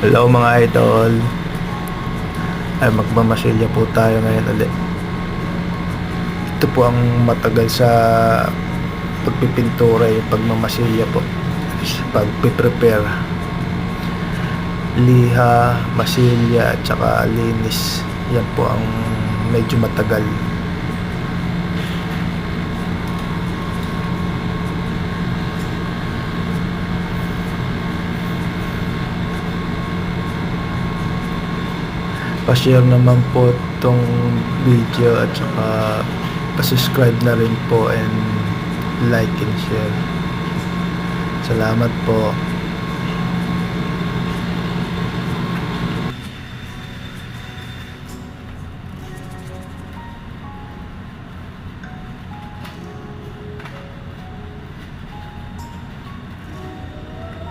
Hello mga idol, ay magmamasilya po tayo ngayon ulit. Ito po ang matagal sa pagpipintura, yung pagmamasilya po, pagpiprepare, liha, masilya at saka linis. Yan po ang medyo matagal. Pa-share naman po itong video at saka pa-subscribe na rin po and like and share. Salamat po.